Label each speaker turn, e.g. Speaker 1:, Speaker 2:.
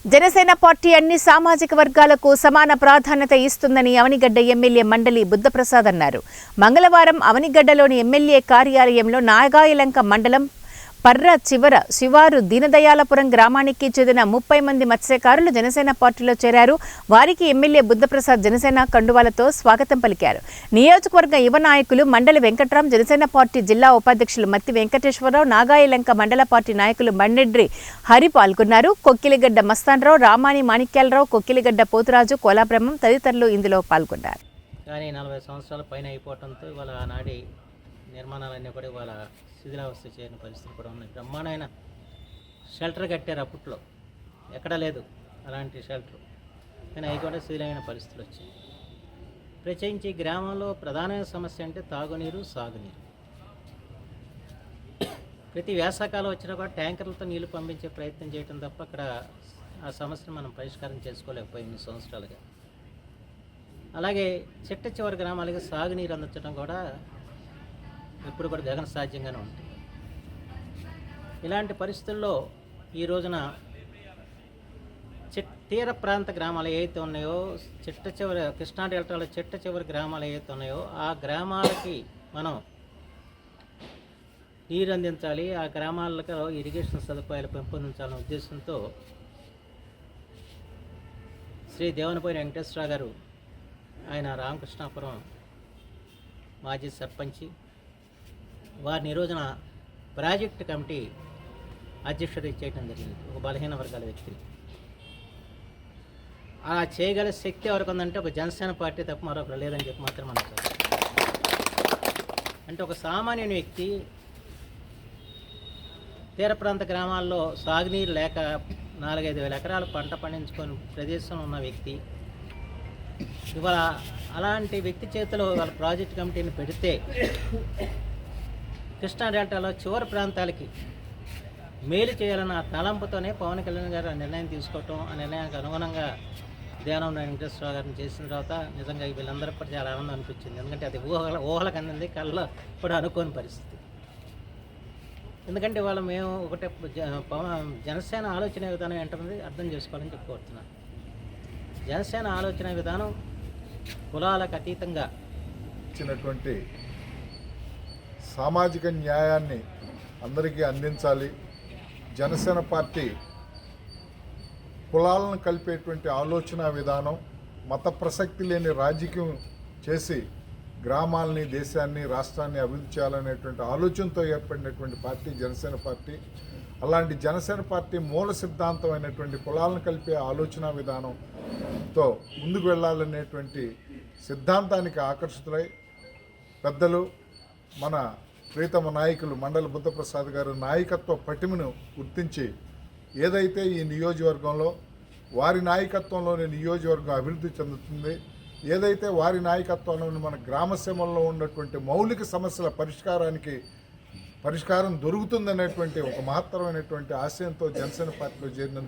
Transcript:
Speaker 1: Janasena party అన్ని సామాజిక వర్గాలకు సమాన ప్రాధాన్యత ఇస్తుందని అవనిగడ్డ ఎమ్మెల్యే మండలి బుద్ధప్రసాద్ అన్నారు. మంగళవారం అవనిగడ్డలోని ఎమ్మెల్యే కార్యాలయంలో నాగాయలంక మండలం పర్ర శివారు దీనదయాలపురం గ్రామానికి చెందిన 30 మంది మత్స్యకారులు జనసేన పార్టీలో చేరారు. వారికి ఎమ్మెల్యే బుద్ధప్రసాద్ జనసేన కండువాలతో స్వాగతం పలికారు. నియోజకవర్గ యువ నాయకులు మండలి వెంకట్రాం, జనసేన పార్టీ జిల్లా ఉపాధ్యక్షులు మత్తి వెంకటేశ్వరరావు, నాగాయలంక మండల పార్టీ నాయకులు బండెడ్రి హరి పాల్గొన్నారు. కొక్కిలిగడ్డ మస్తాన్రావు, రామాని మాణిక్యాలరావు, కొక్కిలిగడ్డ పోతురాజు, కోలాబ్రహ్మం తదితరులు ఇందులో పాల్గొన్నారు.
Speaker 2: కానీ 40 సంవత్సరాల పైన అయిపోవడంతో ఇవాళ ఆనాడి నిర్మాణాలన్నీ కూడా ఇవాళ శిథిలావస్థ చేయని పరిస్థితులు కూడా ఉన్నాయి. బ్రహ్మాండమైన షెల్టర్ కట్టారు, అప్పట్లో ఎక్కడా లేదు అలాంటి షెల్టర్, కానీ అవి కూడా శిథిలమైన పరిస్థితులు వచ్చాయి. ప్రత్యేకించి గ్రామంలో ప్రధానమైన సమస్య అంటే తాగునీరు, సాగునీరు. ప్రతి వేసవకాలం వచ్చినా కూడా ట్యాంకర్లతో నీళ్లు పంపించే ప్రయత్నం చేయడం తప్ప అక్కడ ఆ సమస్యను మనం పరిష్కారం చేసుకోలేకపోయింది 2 సంవత్సరాలుగా. అలాగే చిట్ట చివరి గ్రామాలకి సాగునీరు అందించడం కూడా ఎప్పుడు కూడా గగన సాధ్యంగానే ఉంటుంది. ఇలాంటి పరిస్థితుల్లో ఈ రోజున తీర ప్రాంత గ్రామాలు ఏవైతే ఉన్నాయో, చిట్ట చివరి కృష్ణా డెల్టాలో చిట్ట చివరి గ్రామాలు ఏవైతే ఉన్నాయో ఆ గ్రామాలకి మనం నీరు అందించాలి, ఆ గ్రామాలకు ఇరిగేషన్ సదుపాయాలు పెంపొందించాలనే ఉద్దేశంతో శ్రీ దేవనపోయిన వెంకటేశ్వరరావు గారు, ఆయన రామకృష్ణాపురం మాజీ సర్పంచి, వారిని ఈ రోజున ప్రాజెక్ట్ కమిటీ అధ్యక్షుడు చేయడం జరిగింది. ఒక బలహీన వర్గాల వ్యక్తిని ఆ చేయగల శక్తి ఎవరికి ఉందంటే ఒక జనసేన పార్టీ తప్ప మరొకరు లేదని చెప్పి మాత్రం అనుకోవాలి. అంటే ఒక సామాన్యుని వ్యక్తి తీర ప్రాంత గ్రామాల్లో సాగునీరు లేక 4-5 వేల ఎకరాలు పంట పండించుకొని ప్రదేశంలో ఉన్న వ్యక్తి ఇవాళ అలాంటి వ్యక్తి చేతిలో వాళ్ళ ప్రాజెక్ట్ కమిటీని పెడితే కృష్ణా డెల్టాలో చివరి ప్రాంతాలకి మేలు చేయాలన్న తలంపుతోనే పవన్ కళ్యాణ్ గారు ఆ నిర్ణయం తీసుకోవటం, ఆ నిర్ణయానికి అనుగుణంగా ధ్యానం వెంకటేశ్వరరావు గారిని చేసిన తర్వాత నిజంగా వీళ్ళందరికీ కూడా చాలా ఆనందం అనిపించింది. ఎందుకంటే అది ఊహలకు అందింది, కళ్ళలో కూడా అనుకోని పరిస్థితి. ఎందుకంటే ఇవాళ మేము ఒకటే జనసేన ఆలోచన విధానం ఏంటన్నది అర్థం చేసుకోవాలని చెప్పుకోతున్నాను. జనసేన ఆలోచన విధానం కులాలకు అతీతంగా
Speaker 3: ఇచ్చినటువంటి సామాజిక న్యాయాన్ని అందరికీ అందించాలి. జనసేన పార్టీ కులాలను కలిపేటువంటి ఆలోచన విధానం, మత ప్రసక్తి లేని రాజకీయం చేసి గ్రామాలని, దేశాన్ని, రాష్ట్రాన్ని అభివృద్ధి చేయాలనేటువంటి ఆలోచనతో ఏర్పడినటువంటి పార్టీ జనసేన పార్టీ. అలాంటి జనసేన పార్టీ మూల సిద్ధాంతం అయినటువంటి కులాలను కలిపే ఆలోచన విధానంతో ముందుకు వెళ్ళాలనేటువంటి సిద్ధాంతానికి ఆకర్షితులై పెద్దలు మన ప్రీతమ నాయకులు మండలి బుద్ధప్రసాద్ గారు నాయకత్వ పటిమను గుర్తించి ఏదైతే ఈ నియోజకవర్గంలో వారి నాయకత్వంలోని నియోజకవర్గం అభివృద్ధి చెందుతుంది, ఏదైతే వారి నాయకత్వంలోని మన గ్రామసీమల్లో ఉన్నటువంటి మౌలిక సమస్యల పరిష్కారం దొరుకుతుందనేటువంటి ఒక మహత్తరమైనటువంటి ఆశయంతో జనసేన పార్టీలో చేరినందుకు